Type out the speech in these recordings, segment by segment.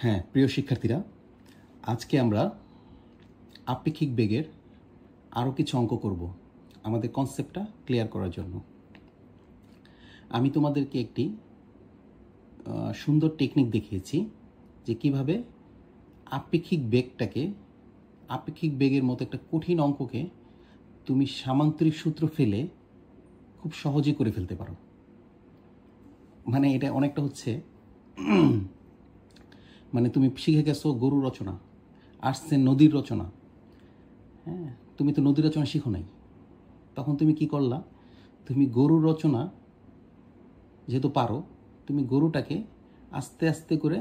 হ্যাঁ, প্রিয় শিক্ষার্থীরা, আজকে আমরা আপেক্ষিক বেগের আরও কিছু অঙ্ক করব আমাদের কনসেপ্টটা ক্লিয়ার করার জন্য। আমি তোমাদেরকে একটি সুন্দর টেকনিক দেখিয়েছি যে কিভাবে আপেক্ষিক বেগের মতো একটা কঠিন অঙ্ককে তুমি সামান্তরিক সূত্র ফেলে খুব সহজে করে ফেলতে পারো। মানে এটা অনেকটা হচ্ছে মানে তুমি শিখে গেছো গরু রচনা, আসছে নদীর রচনা। হ্যাঁ, তুমি তো নদীর রচনা শিখো নাই, তখন তুমি কি করলা? তুমি গরুর রচনা যেহেতু পারো, তুমি গরুটাকে আস্তে আস্তে করে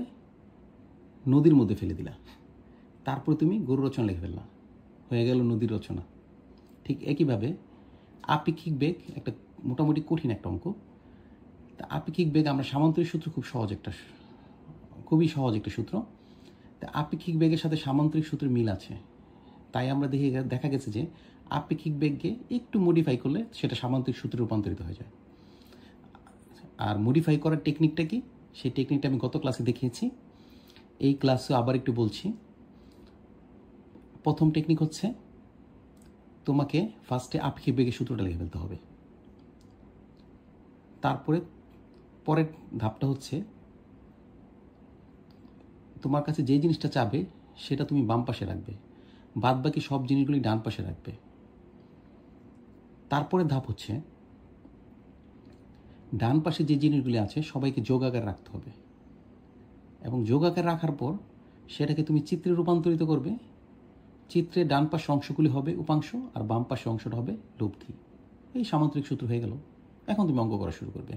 নদীর মধ্যে ফেলে দিলা, তারপর তুমি গরুর রচনা লিখে ফেললা, হয়ে গেল নদীর রচনা। ঠিক একইভাবে আপেক্ষিক বেগ একটা মোটামুটি কঠিন একটা অঙ্ক। তা আপেক্ষিক বেগ আমরা সামান্তরিক সূত্র খুবই সহজ একটা সূত্র। তা আপেক্ষিক বেগের সাথে সামান্তরিক সূত্রের মিল আছে, তাই আমরা দেখা গেছে যে আপেক্ষিক বেগকে একটু মডিফাই করলে সেটা সামান্তরিক সূত্রে রূপান্তরিত হয়ে যায়। আর মডিফাই করার টেকনিকটা কি, সেই টেকনিকটা আমি গত ক্লাসে দেখিয়েছি, এই ক্লাসে আবার একটু বলছি। প্রথম টেকনিক হচ্ছে তোমাকে ফার্স্টে আপেক্ষিক বেগের সূত্রটা লিখে ফেলতে হবে। তারপরে পরের ধাপটা হচ্ছে তোমার কাছে যে জিনিসটা চাবে সেটা তুমি বাম পাশে রাখবে, বাদ বাকি সব জিনিসগুলি ডান পাশে রাখবে। তারপরে ধাপ হচ্ছে ডান পাশে যে জিনিসগুলি আছে সবাইকে যোগ আকারে রাখতে হবে, এবং যোগ আকারে রাখার পর সেটাকে তুমি চিত্রে রূপান্তরিত করবে। চিত্রে ডান পাশে অংশগুলি হবে উপাংশ আর বাম পাশে অংশটা হবে লব্ধি। এই সামান্তরিক সূত্র হয়ে গেল। এখন তুমি অঙ্ক করা শুরু করবে।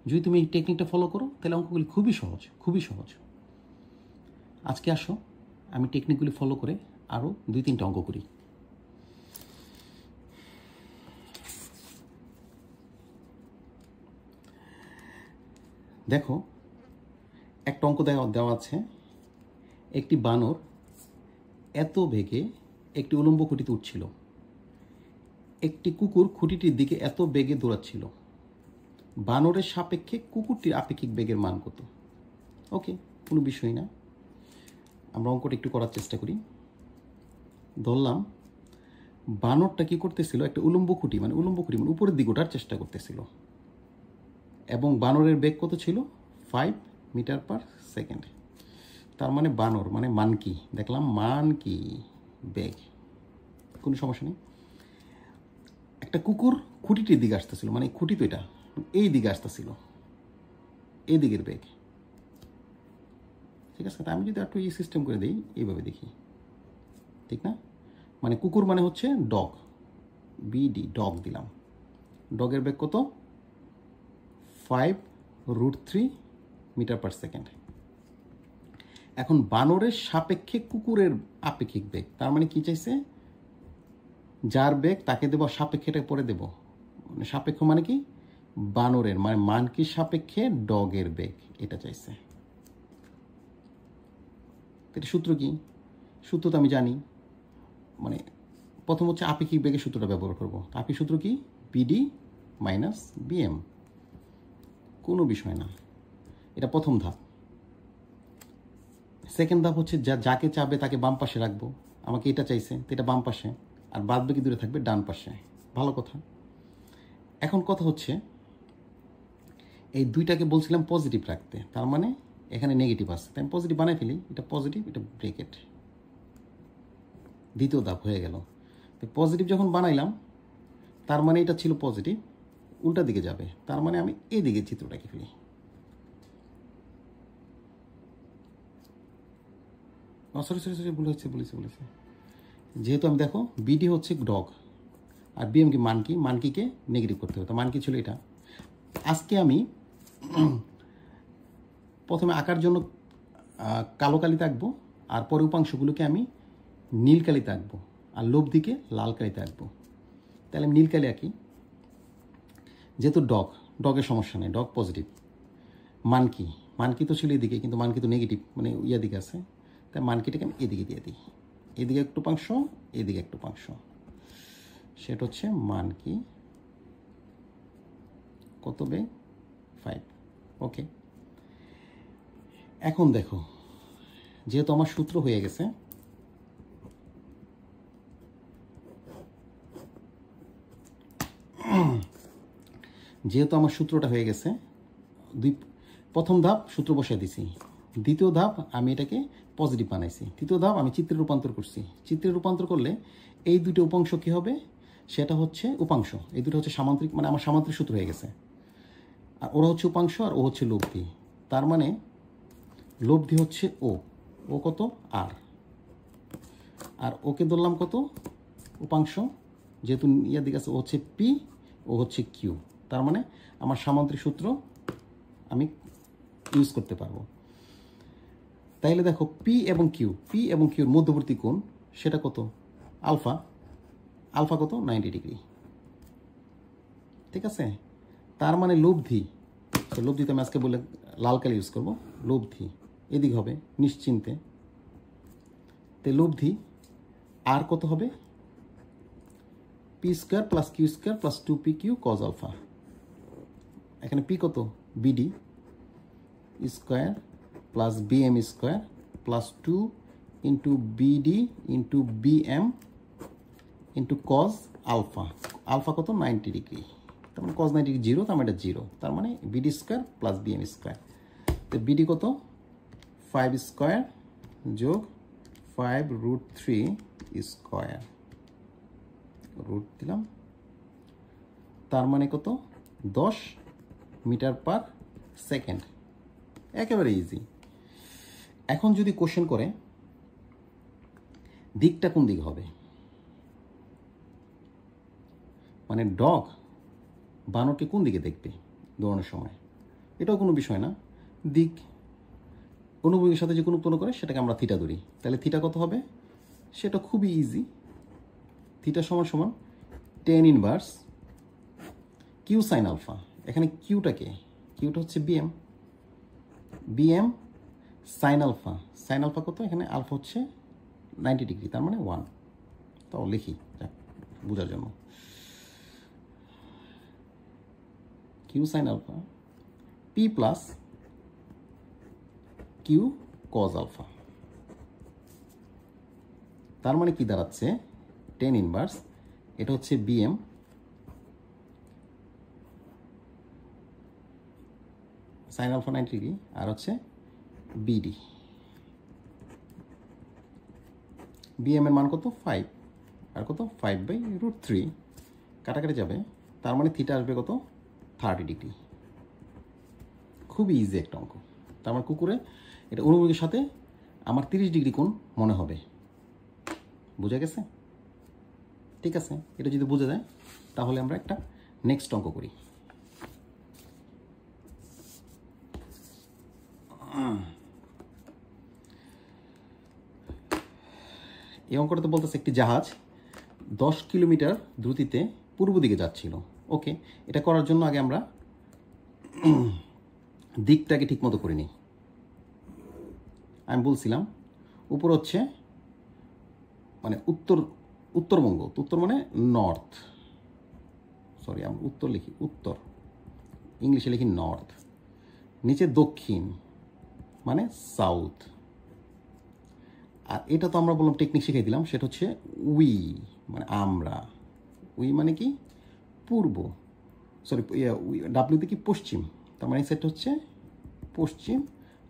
যদি তুমি এই টেকনিকটা ফলো করো তাহলে অঙ্কগুলি খুবই সহজ। আজকে আসো আমি টেকনিকগুলি ফলো করে আরও 2-3টা অঙ্ক করি। দেখো, একটা অঙ্ক দেওয়া আছে। একটি বানর এত বেগে একটি উলম্ব খুঁটিতে উঠছিল, একটি কুকুর খুঁটিটির দিকে এত বেগে দৌড়াচ্ছিল। বানরের সাপেক্ষে কুকুরটির আপেক্ষিক বেগের মান কত? ওকে, কোনো বিষয় না, আমরা অঙ্কটা একটু করার চেষ্টা করি। ধরলাম বানরটা কি করতেছিল, একটা উলম্ব খুঁটি মানে উপরের দিকে ওঠার চেষ্টা করতেছিল, এবং বানরের বেগ কত ছিল? 5 মিটার পার সেকেন্ড। তার মানে বানর মানে মানকি, দেখলাম মানকি বেগ, কোনো সমস্যা নেই। একটা কুকুর খুঁটিটির দিকে আসতেছিল, মানে খুঁটি তো এটা এই দিকে আসতেছিল, এই দিকের বেগ। ঠিক আছে, আমি যদি একটু এই সিস্টেম করে দিই, এইভাবে দেখি, ঠিক না? মানে কুকুর মানে হচ্ছে ডগ, বিডি ডগ দিলাম, ডগের বেগ কত? 5√3 মিটার পার সেকেন্ড। এখন বানরের সাপেক্ষে কুকুরের আপেক্ষিক বেগ, তার মানে কি চাইছে? যার বেগ তাকে দেবো, সাপেক্ষেটা পরে দেব। মানে সাপেক্ষ মানে কি? বানরের মানে মানকির সাপেক্ষে ডগের বেগ, এটা চাইছে। এটা সূত্র কি? সূত্র তো আমি জানি, মানে প্রথম হচ্ছে আপেক্ষিক বেগের সূত্রটা ব্যবহার করব। আপেক্ষিক সূত্র কি? বিডি মাইনাস বিএম, কোনো বিষয় না, এটা প্রথম ধাপ। সেকেন্ড ধাপ হচ্ছে যাকে চাবে তাকে বাম পাশে রাখবো, আমাকে এটা চাইছে তো এটা বাম পাশে, আর বাদ বাকি দূরে থাকবে ডান পাশে। ভালো কথা। এখন কথা হচ্ছে এই দুইটাকে বলছিলাম পজিটিভ রাখতে, তার মানে এখানে নেগেটিভ আছে, তাই আমি পজিটিভ বানাই ফেলি। এটা পজিটিভ, এটা ব্রেকেট। দ্বিতীয় ধাপ হয়ে গেল। তো পজিটিভ যখন বানাইলাম, তার মানে এটা ছিল পজিটিভ, উল্টা দিকে যাবে, তার মানে আমি এদিকে চিত্রটাকে ফেলি। সরি বলেছে। যেহেতু আমি দেখো বিডি হচ্ছে ডগ আর বিএম কি মানকিকে নেগেটিভ করতে হবে, তো মানকি ছিল এটা। আজকে আমি প্রথমে আঁকার জন্য কালো কালিতে আঁকবো, আর পরে উপাংশগুলোকে আমি নীল কালিতে আঁকবো, আর লব্ধিকে লাল কালিতে আঁকবো। তাহলে আমি নীল কালি আঁকি। যেহেতু ডগের সমস্যা নেই, ডগ পজিটিভ। মানকি তো ছিল এদিকে, কিন্তু মানকি তো নেগেটিভ, মানে ইয়া দিকে আছে, তাই মানকিটাকে আমি এদিকে দিয়ে দিই। এদিকে একটু উপাংশ, এদিকে একটু উপাংশ, সেটা হচ্ছে মানকি। কত বেগ? 5। ওকে, এখন দেখো, যেহেতু আমার সূত্র হয়ে গেছে, সূত্রটা হয়ে গেছে, প্রথম ধাপ সূত্র বসাই দিছি, দ্বিতীয় ধাপ আমি এটাকে পজিটিভ বানাইছি, তৃতীয় ধাপ আমি চিত্রে রূপান্তর করছি। চিত্রে রূপান্তর করলে এই দুটো উপাংশ কী হবে, সেটা হচ্ছে উপাংশ, এই দুটো হচ্ছে সামান্তরিক, মানে আমার সামান্তরিক সূত্র হয়ে গেছে। আর ওরা হচ্ছে উপাংশ আর ও হচ্ছে লব্ধি। তার মানে লব্ধি হচ্ছে ও কত আর ওকে ধরলাম কত উপাংশ, যেহেতু ইয়ার দিকে আছে, ও হচ্ছে পি, ও হচ্ছে কিউ। তার মানে আমার সামান্তরিক সূত্র আমি ইউজ করতে পারবো। তাইলে দেখো পি এবং কিউর মধ্যবর্তী কোণ সেটা কত, আলফা কত 90 ডিগ্রি, ঠিক আছে। তার মানে লব্ধি, লব্ধিতে আমি আজকে বলে লাল কালি ইউজ করবো, লব্ধি এদিক হবে নিশ্চিন্তে, তে লব্ধি আর কত হবে, P square plus Q square plus 2pq cos alpha. এখানে পি কত, BD square plus BM square plus 2 into BD into BM into cos alpha. Alpha কত 90 ডিগ্রি, তার মানে কজ 90 ডিগ্রি 0, তার মানে এটা 0, তার মানে BD square plus BM square. তো বিডি কত 5 স্কোয়ার যোগ 5√3 স্কোয়ার, রুট দিলাম, তার মানে কত 10 মিটার পার সেকেন্ড। একেবারে ইজি। এখন যদি কোশ্চেন করে দিকটা কোন দিক হবে, মানে ডগ বানরকে কোন দিকে দেখবে দৌড়ানোর সময়, এটাও কোনো বিষয় না। দিক অনুভূমিকের সাথে যে কোনো উৎপন্ন করে সেটাকে আমরা থিটা ধরি। তাহলে থিটা কত হবে, সেটা খুবই ইজি। থিটা সমান সমান tan inverse Q sine alpha. এখানে কিউটা হচ্ছে BM sine alpha. Sine alpha কত, এখানে আলফা হচ্ছে 90 ডিগ্রি, তার মানে 1। তাও লিখি বোঝার জন্য, Q sine alpha P plus Q cos alpha. তার মানে কি দাঁড়াচ্ছে, tan ইনভার্স, এটা হচ্ছে বিএম সাইন আলফা 90 ডিগ্রি, আর হচ্ছে বিডি। বিএম এর মান কত 5, আর কত 5/√3, কাটাকাটি যাবে, তার মানে থিটা আসবে কত 30 ডিগ্রি। খুবই ইজি একটা অঙ্ক। তার মানে কুকুরে এটা অনুভূমিকের সাথে আমার 30 ডিগ্রি কোণ মনে হবে। বোঝা গেছে? ঠিক আছে, এটা যদি বোঝা যায় তাহলে আমরা একটা নেক্সট অঙ্ক করি। এই অঙ্কটা তো বলতেছে একটি জাহাজ 10 কিলোমিটার দ্রুতিতে পূর্ব দিকে যাচ্ছিল। ওকে, এটা করার জন্য আগে আমরা দিকটাকে ঠিক মতো করে নিই। আমি বলছিলাম উপর হচ্ছে মানে উত্তরবঙ্গ, উত্তর মানে নর্থ, সরি আমরা উত্তর লিখি, উত্তর ইংলিশে লিখি নর্থ, নিচে দক্ষিণ মানে সাউথ। আর এটা তো আমরা বললাম টেকনিক শিখিয়ে দিলাম, সেটা হচ্ছে উই মানে আমরা, উই মানে কি পূর্ব, সরি ডাব্লিউতে কি পশ্চিম, তার মানে এই সাইডটা হচ্ছে পশ্চিম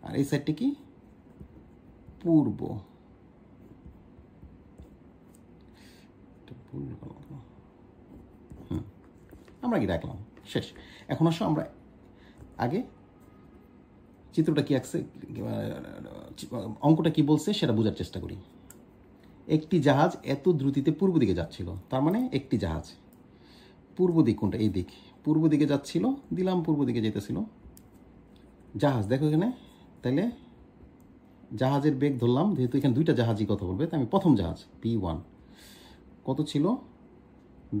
আর এই সাইডটা কি পূর্ব। আমরা কি রাখলাম, শেষ। এখন আসো আমরা আগে চিত্রটা কি আঁকছে, অঙ্কটা কি বলছে সেটা বোঝার চেষ্টা করি। একটি জাহাজ এত দ্রুতিতে পূর্ব দিকে যাচ্ছিল, তার মানে একটি জাহাজ পূর্ব দিক কোনটা, এই দিক পূর্ব দিকে যাচ্ছিল, দিলাম পূর্ব দিকে যেতেছিল জাহাজ। দেখো এখানে, তাহলে জাহাজের বেগ ধরলাম, যেহেতু এখানে দুইটা জাহাজই কথা বলবে, তাই আমি প্রথম জাহাজ P1 কত ছিল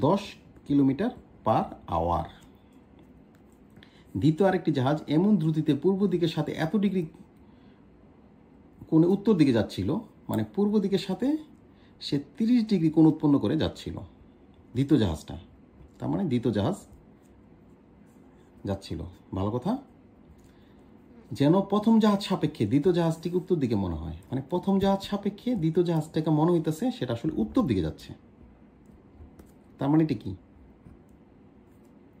10 কিলোমিটার পার আওয়ার। দ্বিতীয় আরেকটি জাহাজ এমন দ্রুতিতে পূর্ব দিকের সাথে এত ডিগ্রি কোণে উত্তর দিকে যাচ্ছিল, মানে পূর্ব দিকের সাথে সে 30 ডিগ্রি কোণ উৎপন্ন করে যাচ্ছিল দ্বিতীয় জাহাজটা, তার মানে দ্বিতীয় জাহাজ যাচ্ছিল। ভালো কথা। যেন প্রথম জাহাজ সাপেক্ষে দ্বিতীয় জাহাজটিকে উত্তর দিকে মনে হয়, মানে প্রথম জাহাজ সাপেক্ষে দ্বিতীয় জাহাজটাকে মনে হইতেছে সেটা আসলে উত্তর দিকে যাচ্ছে। তার মানে এটা কি,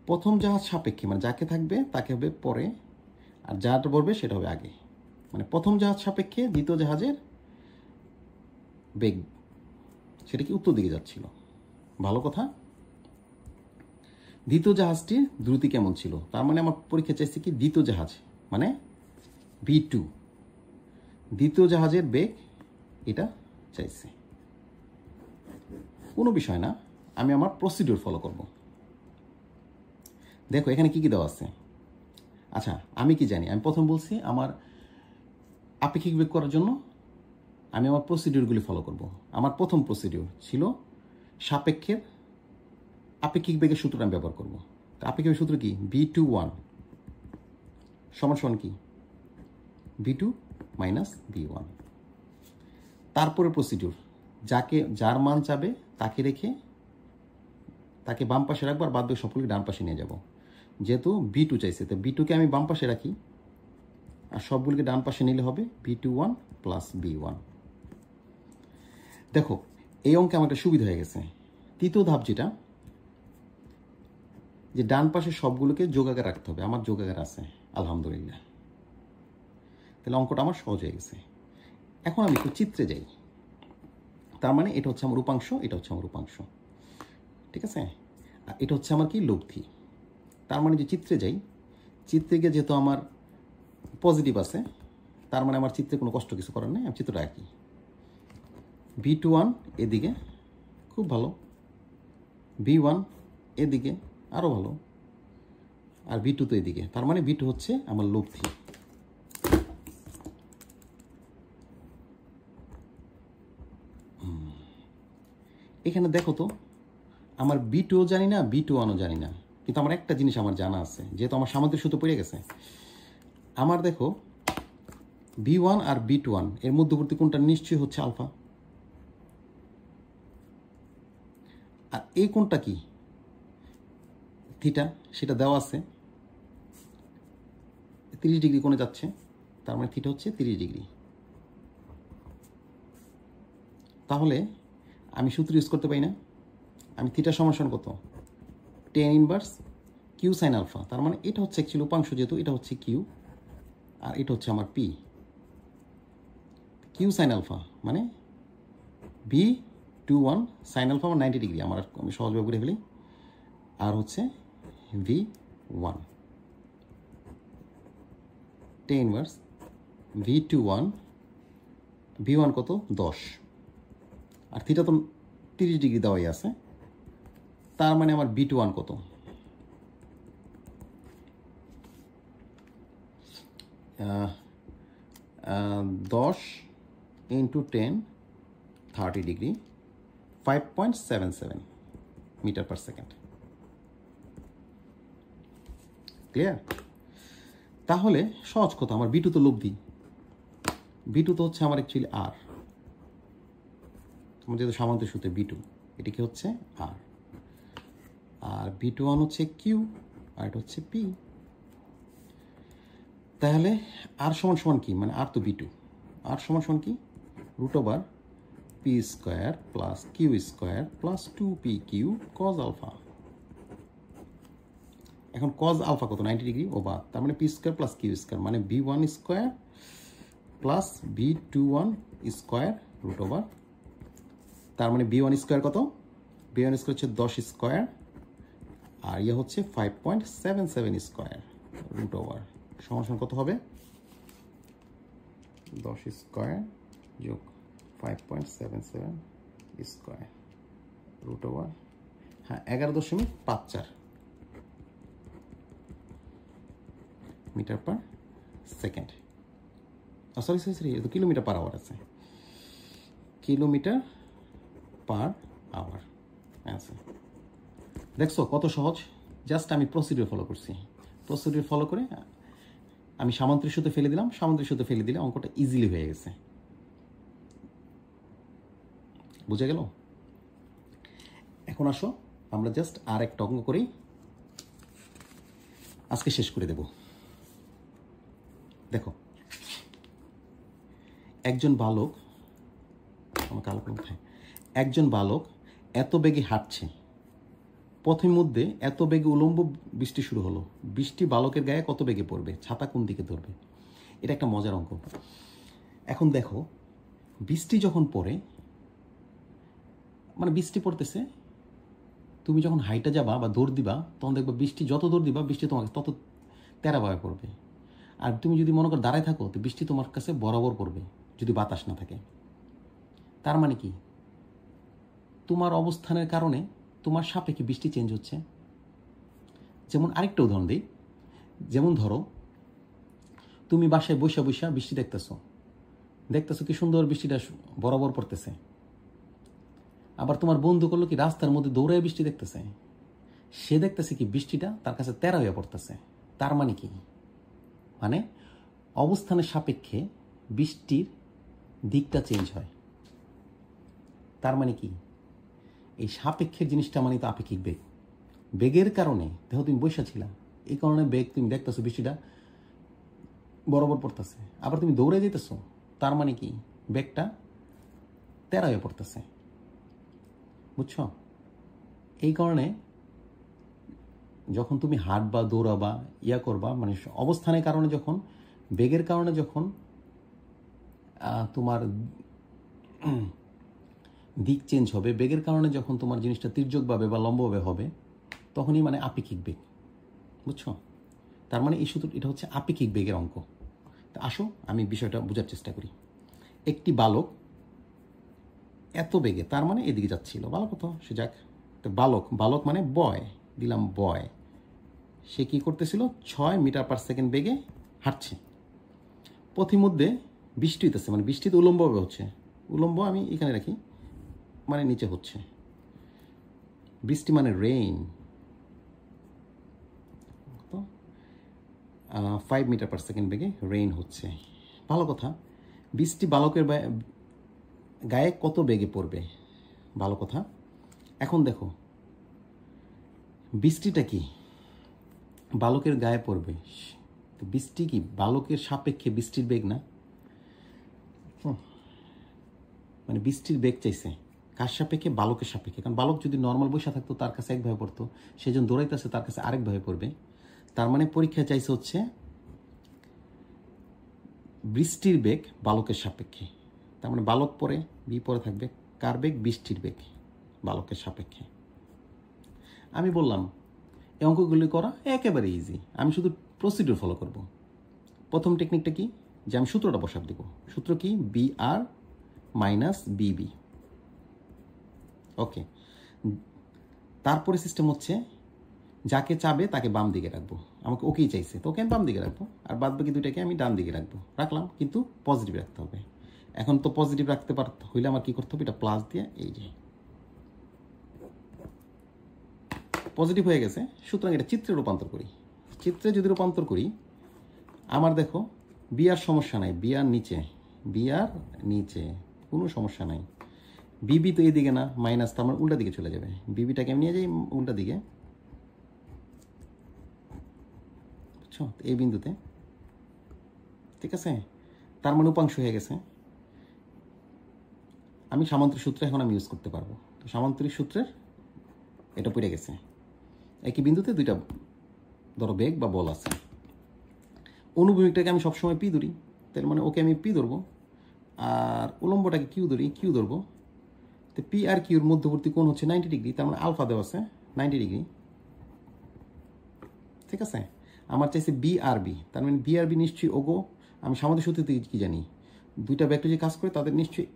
প্রথম জাহাজ সাপেক্ষে মানে যাকে থাকবে তাকে হবে পরে, আর যাটা বলবে সেটা হবে আগে। মানে প্রথম জাহাজ সাপেক্ষে দ্বিতীয় জাহাজের বেগ সেটা কি উত্তর দিকে যাচ্ছিল। ভালো কথা। দ্বিতীয় জাহাজটির দ্রুতি কেমন ছিল, তার মানে আমার পরীক্ষা চাইছে কি দ্বিতীয় জাহাজ মানে V2, দ্বিতীয় জাহাজের বেগ এটা চাইছে। কোনো বিষয় না, আমি আমার প্রসিডিউর ফলো করব। দেখো এখানে কি কি দেওয়া আছে। আচ্ছা আমি কি জানি, আমি প্রথম বলছি আমার আপেক্ষিক বেগ করার জন্য আমি আমার প্রসিডিউরগুলি ফলো করব। আমার প্রথম প্রসিডিউর ছিল সাপেক্ষের আপেক্ষিক বেগের সূত্রটা আমি ব্যবহার করব। আপেক্ষিক সূত্র কি, V21 সমান সমান কি V2 মাইনাস V1। তারপরে প্রসিডিউর, যার মান চাবে তাকে রেখে তাকে বাম পাশে রাখবো, আর বাদ বাকি সকলকে ডান পাশে নিয়ে যাব। যেহেতু V2 চাইছে, তো V2কে আমি বাম পাশে রাখি, আর সবগুলিকে ডান পাশে নিলে হবে V21 প্লাস V1। দেখো এই অঙ্কে আমার একটা সুবিধা হয়ে গেছে। তৃতীয় ধাপ যেটা, যে ডান পাশে সবগুলোকে যোগাকার রাখতে হবে, আমার যোগাকার আছে আলহামদুলিল্লাহ। তাহলে অঙ্কটা আমার সহজ হয়ে গেছে। এখন আমি একটু চিত্রে যাই। তার মানে এটা হচ্ছে আমার উপাংশ, এটা হচ্ছে আমার উপাংশ, ঠিক আছে। আর এটা হচ্ছে আমার কি লব্ধি। তার মানে যে চিত্রে যাই, চিত্রে গিয়ে যেহেতু আমার পজিটিভ আছে, তার মানে আমার চিত্রে কোনো কষ্ট কিছু করার নেই, আমি চিত্রটা আঁকি। V21 এদিকে খুব ভালো, V1 এদিকে আরও ভালো, আর V2 তো এদিকে। তার মানে V2 হচ্ছে আমার লব্ধি। এখানে দেখো তো, আমার V2ও জানি না, V21ও জানি না, কিন্তু আমার একটা জিনিস আমার জানা আছে, যেহেতু আমার সামান্তরিক সূত্র পড়ে গেছে। আমার দেখো V1 আর V21 এর মধ্যবর্তী কোণটা নিশ্চয়ই হচ্ছে আলফা, আর এই কোণটা কি থিটা, সেটা দেওয়া আছে 30 ডিগ্রি কোণে যাচ্ছে, তার মানে থিটা হচ্ছে 30 ডিগ্রি। তাহলে আমি সূত্র ইউজ করতে পারি না, আমি থিটা সমান কত, tan inverse Q sine alpha. তার মানে এটা হচ্ছে অ্যাকচুয়ালি উপাংশ, যেহেতু এটা হচ্ছে কিউ আর এটা হচ্ছে আমার পি। কিউ সাইন আলফা মানে V21 সাইন আলফা আমার 90 ডিগ্রি, আমি সহজভাবে করে ফেলি, আর হচ্ছে V1 tan inverse V21, V1 কত 10, আর থিটা তো 30 ডিগ্রি দেওয়াই আছে। তার মানে আমার V21 কত, আহ 10 into 10 30 degree 5.77 metre per second. Clear? তাহলে সহজ কথা, আমার V2 তো লব্ধি, V2 তো হচ্ছে আমার অ্যাকচুয়ালি আর, তোমার যেহেতু সামান্তরিক সূত্রে V2, এটি কি হচ্ছে আর, আর V21 হচ্ছে কিউ, আর এটা হচ্ছে পি। তাহলে আর সমান সমান কি, মানে আর তো V2, আর সমান সমান কি √/p² plus Q square plus 2pq cos alpha. এখন cos আলফা কত 90 ডিগ্রি ও বাদ, তার মানে p² প্লাস কিউ স্কোয়ার মানে V1 square plus V21 square √/, তার মানে V1 স্কোয়ার কত, V1 স্কোয়ার হচ্ছে 10 স্কোয়ার, আর ইয়ে হচ্ছে 5.77 স্কোয়ার √/, সমান কত হবে 10 স্কোয়ার যোগ 5.77 স্কোয়ার √/, হ্যাঁ 11.54 মিটার পার সেকেন্ড। সরি এটা তো কিলোমিটার পার আওয়ার আছে, কিলোমিটার পার আওয়ার আছে। দেখছো কত সহজ, জাস্ট আমি প্রসিডিউর ফলো করছি, প্রসিডিউর ফলো করে আমি সামান্তরিক সূত্রে ফেলে দিলাম, সামান্তরিক সূত্রে ফেলে দিলে অঙ্কটা ইজিলি হয়ে গেছে। বুঝে গেল? এখন আসো আমরা জাস্ট আর একটা অঙ্ক করেই আজকে শেষ করে দেব। দেখো, একজন বালক, আমার কালো কোথায়, একজন বালক এত বেগে হাঁটছে, পথের মধ্যে এত বেগে উলম্ব বৃষ্টি শুরু হলো, বৃষ্টি বালকের গায়ে কত বেগে পড়বে, ছাতা কোন দিকে ধরবে? এটা একটা মজার অঙ্ক। এখন দেখো, বৃষ্টি যখন পড়ে, মানে বৃষ্টি পড়তেছে, তুমি যখন হাইটা যাবা বা দৌড় দিবা, তখন দেখবা বৃষ্টি যত দৌড় দিবা বৃষ্টি তোমাকে তত তেরাভাবে পড়বে। আর তুমি যদি মনে করো দাঁড়ায় থাকো, তো বৃষ্টি তোমার কাছে বরাবর পড়বে, যদি বাতাস না থাকে। তার মানে কি, তোমার অবস্থানের কারণে তোমার সাপেক্ষে বৃষ্টি চেঞ্জ হচ্ছে। যেমন আরেকটা উদাহরণ দিই, যেমন ধরো তুমি বাসায় বৈশা বৈশা বৃষ্টি দেখতেছো কি সুন্দর বৃষ্টিটা বরাবর পড়তেছে। আবার তোমার বন্ধু করলো কি, রাস্তার মধ্যে দৌড়ায় বৃষ্টি দেখতেছে, সে দেখতেছে কি বৃষ্টিটা তার কাছে তেরা হয়ে পড়তেছে। তার মানে কি, মানে অবস্থানের সাপেক্ষে বৃষ্টির দিকটা চেঞ্জ হয়। তার মানে কি, এই সাপেক্ষের জিনিসটা মানে তো আপেক্ষিক বেগ। বেগের কারণে দেখো তুমি বৈশা ছিলা, এই কারণে বেগ তুমি দেখতেছো বৃষ্টিটা বরাবর পড়তেছে। আবার তুমি দৌড়ে যেতেছো, তার মানে কি, বেগটা তেরা হয়ে পড়তেছে। বুঝছো? এই কারণে যখন তুমি হাঁটবা, দৌড়াবা, ইয়া করবা, মানে অবস্থানের কারণে যখন, বেগের কারণে যখন তোমার দিক চেঞ্জ হবে, বেগের কারণে যখন তোমার জিনিসটা তির্যকভাবে বা লম্বভাবে হবে, তখনই মানে আপেক্ষিক বেগ। বুঝছো? তার মানে এই সূত্র, এটা হচ্ছে আপেক্ষিক বেগের অঙ্ক। তা আসো আমি বিষয়টা বোঝার চেষ্টা করি। একটি বালক এত বেগে, তার মানে এদিকে যাচ্ছিল, বালক কত, সে যাক, তো বালক মানে বয়, দিলাম বয়, সে কি করতেছিল, 6 মিটার পার সেকেন্ড বেগে হাঁটছে। পথিমধ্যে বৃষ্টি হইতেছে, মানে বৃষ্টিতে উলম্বভাবে হচ্ছে, উলম্ব আমি এখানে রাখি, মানে নিচে হচ্ছে বৃষ্টি, মানে রেইন। 5 মিটার পার সেকেন্ড বেগে রেইন হচ্ছে। ভালো কথা, বৃষ্টি বালকের গায়ে কত বেগে পড়বে, ভালো কথা। এখন দেখো, বৃষ্টিটা কি বালকের গায়ে পড়বে, তো বৃষ্টি কি বালকের সাপেক্ষে বৃষ্টির বেগ না? মানে বৃষ্টির বেগ চাইছে কার সাপেক্ষে, বালকের সাপেক্ষে। কারণ বালক যদি নর্মাল বসে থাকতো, তার কাছে একভাবে পড়তো, সেজন দৌড়াইতেছে, তার কাছে আরেকভাবে পড়বে। তার মানে পরীক্ষায় চাইছে হচ্ছে বৃষ্টির বেগ বালকের সাপেক্ষে। তার মানে বালক পরে, বি পরে থাকবে, কার বেগ, বৃষ্টির বেগ বালকের সাপেক্ষে। আমি বললাম এই অঙ্কগুলি করা একেবারে ইজি, আমি শুধু প্রসিডিউর ফলো করব। প্রথম টেকনিকটা কি, যে আমি সূত্রটা বসাব দিব। সূত্র কি, বি আর মাইনাস বিবি। ওকে, তারপরে সিস্টেম হচ্ছে যাকে চাবে তাকে বাম দিকে রাখবো। আমাকে ওকেই চাইছে, তো ওকে আমি বাম দিকে রাখবো, আর বাদ বাকি দুইটাকে আমি ডান দিকে রাখবো। রাখলাম, কিন্তু পজিটিভ রাখতে হবে। এখন তো পজিটিভ রাখতে পারতে হইলে আমার কি করতে হবে, এটা প্লাস দিয়ে, এই যে পজিটিভ হয়ে গেছে। সুতরাং এটা চিত্রে রূপান্তর করি। চিত্রে যদি রূপান্তর করি, আমার দেখো বি আর সমস্যা নাই, বি আর নিচে কোনো সমস্যা নাই। বিবি তো এইদিকে না, মাইনাস, তো আমার উল্টা দিকে চলে যাবে। বিবিটাকে আমি নিয়ে যাই উল্টা দিকে, বুঝছো, এই বিন্দুতে। ঠিক আছে, তার মানে উপাংশ হয়ে গেছে। আমি সামান্তরিক সূত্রে এখন আমি ইউজ করতে পারবো। তো সামান্তরিক সূত্রের এটা পড়ে গেছে। একই বিন্দুতে দুইটা ধরো বেগ বা বল আছে। অনুভূমিকটাকে আমি সবসময় পি ধরি, তার মানে ওকে আমি পি ধরবো, আর উলম্বটাকে কিউ ধরবো। তো পি আর কিউর মধ্যবর্তী কোণ হচ্ছে 90 ডিগ্রি, তার মানে আলফা দেওয়া আছে 90 ডিগ্রি। ঠিক আছে, আমার চাইছে বি আর বি, তার মানে বি আর বি নিশ্চয়ই ওগো। আমি সামান্তরিক সূত্র থেকে কি জানি, দুইটা ভেক্টর যে কাজ করে তাদের নিশ্চয়ই,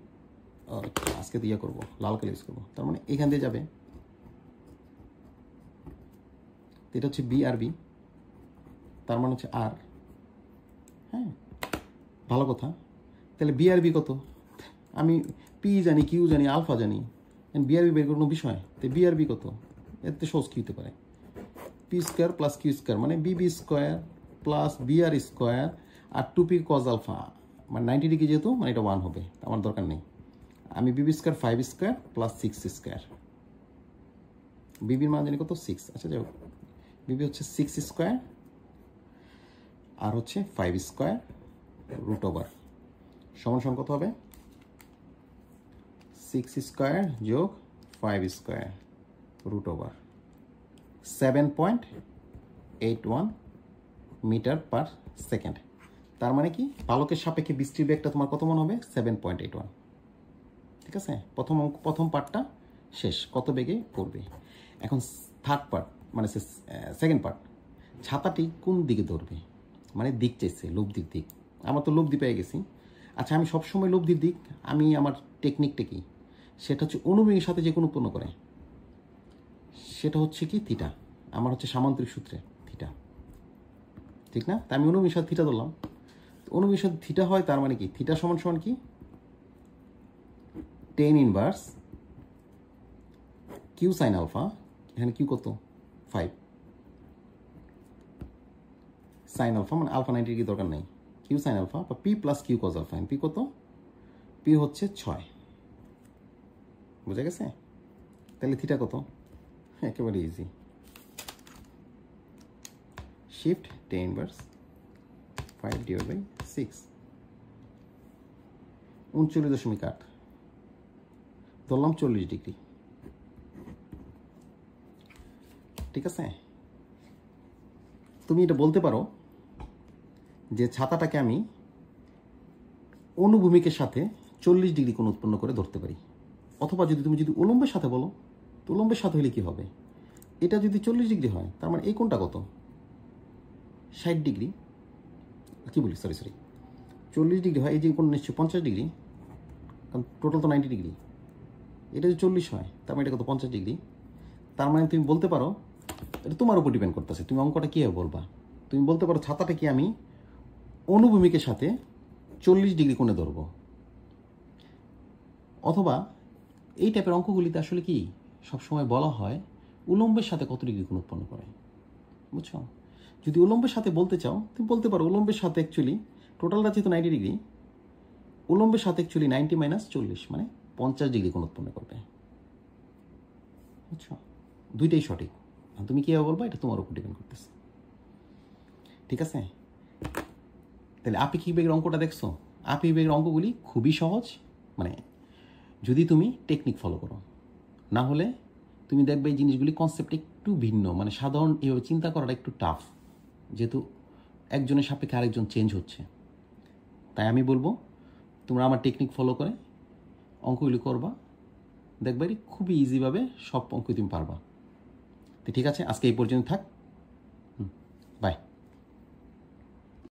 আজকে তো ইয়ে করবো, লাল কালি ইউজ করবো। তার মানে এখান দিয়ে যাবে, এটা হচ্ছে বি আর বি, তার মানে হচ্ছে আর। হ্যাঁ, ভালো কথা। তাহলে বি আর বি কত, আমি পি জানি, কিউ জানি, আলফা জানি, বি আর বি বের কোনো বিষয়। তো বি আর বি কত, এতে সহজ কি হতে পারে, P square plus Q square, মানে BB square plus B R square, আর 2p কজ আলফা, মানে 90 ডিগ্রি যেহেতু, মানে এটা 1 হবে, আমার দরকার নেই। আমি বিবি স্কোয়ার 5 স্কোয়ার প্লাস 6 স্কোয়ার, বিবির মান জানি কত 6। আচ্ছা যাই হোক, বিবি হচ্ছে 6 স্কোয়ার আর হচ্ছে 5 স্কোয়ার রুট ওভার সমান সমান কত হবে 6 স্কোয়ার যোগ 5 square root over 7.81 metre per second. তার মানে কি পালকের সাপেক্ষে বৃষ্টির বেগটা তোমার কত মনে হবে 7.81। ঠিক আছে, প্রথম পার্টটা শেষ, কত বেগে পড়বে। এখন থার্ড পার্ট মানে সেকেন্ড পার্ট, ছাতাটি কোন দিকে ধরবে, মানে দিক চাইছে, লব্ধির দিক। আমার তো লব্ধি পেয়ে গেছি। আচ্ছা, আমি সবসময় লব্ধির দিক, আমি আমার টেকনিকটা কি, সেটা হচ্ছে অনুভূমির সাথে যে কোনো উৎপন্ন করে, সেটা হচ্ছে কি থিটা। আমার হচ্ছে সামান্তরিক সূত্রে থিটা, ঠিক না? তাই আমি অনুভূমির সাথে থিটা ধরলাম। অনুভূমির সাথে থিটা হয়, তার মানে কি থিটা সমান সমান কি tan inverse Q sine alpha, এখানে কিউ কত 5 সাইন আলফা, মানে আলফা 90 ডিগ্রি দরকার নেই, কিউ সাইন আলফা বা P plus Q cos alpha. P কত, পি হচ্ছে 6, বুঝা গেছে? তাহলে থিটা কত, একেবারে ইজি, শিফট tan ইনভার্স 5/6 39.8 ধরলাম 40 ডিগ্রি। ঠিক আছে, তুমি এটা বলতে পারো যে ছাতাটাকে আমি অনুভূমিকের সাথে 40 ডিগ্রি কোণ উৎপন্ন করে ধরতে পারি। অথবা তুমি যদি উলম্বের সাথে বলো, তো উলম্বের সাথে হলে কি হবে, এটা যদি 40 ডিগ্রি হয়, তার মানে এই কোণটা কত 60 ডিগ্রি, কি বলি সরি 40 ডিগ্রি হয়, এই যে কোণ নিশ্চয়ই 50 ডিগ্রি, কারণ টোটাল তো 90 ডিগ্রি। এটা যদি 40 হয়, তার মানে এটা কত 50 ডিগ্রি। তার মানে তুমি বলতে পারো, এটা তোমার উপর ডিপেন্ড করতেছে, তুমি অঙ্কটা কীভাবে বলবা। তুমি বলতে পারো ছাতাটা কি আমি অনুভূমিকের সাথে 40 ডিগ্রি কোণে ধরবো। অথবা এই টাইপের অঙ্কগুলিতে আসলে কি সবসময় বলা হয় উলম্বের সাথে কত ডিগ্রি কোণ উৎপন্ন করে, বুঝছো? যদি উলম্বের সাথে বলতে চাও, তুমি বলতে পারো উলম্বের সাথে অ্যাকচুয়ালি টোটালটা যেহেতু 90 ডিগ্রি, উলম্বের সাথে অ্যাকচুয়ালি 90 - 40 মানে 50 ডিগ্রি কোণ উৎপন্ন করবে, বুঝছো? দুইটাই সঠিক। তুমি কীভাবে বলবো, এটা তোমার উপর ডিপেন্ড করতেছে। ঠিক আছে, তাহলে আপেক্ষিক বেগের অঙ্কটা দেখছো? আপেক্ষিক বেগের অঙ্কগুলি খুবই সহজ, মানে যদি তুমি টেকনিক ফলো করো। না হলে তুমি দেখবে এই জিনিসগুলি কনসেপ্ট একটু ভিন্ন, মানে সাধারণ এভাবে চিন্তা করাটা একটু টাফ, যেহেতু একজনের সাপেক্ষে আরেকজন চেঞ্জ হচ্ছে। তাই আমি বলবো তোমরা আমার টেকনিক ফলো করে অঙ্কগুলি করবা, দেখবে খুবই ইজিভাবে সব অঙ্ক তুমি পারবা। তো ঠিক আছে, আজকে এই পর্যন্ত থাক, বাই।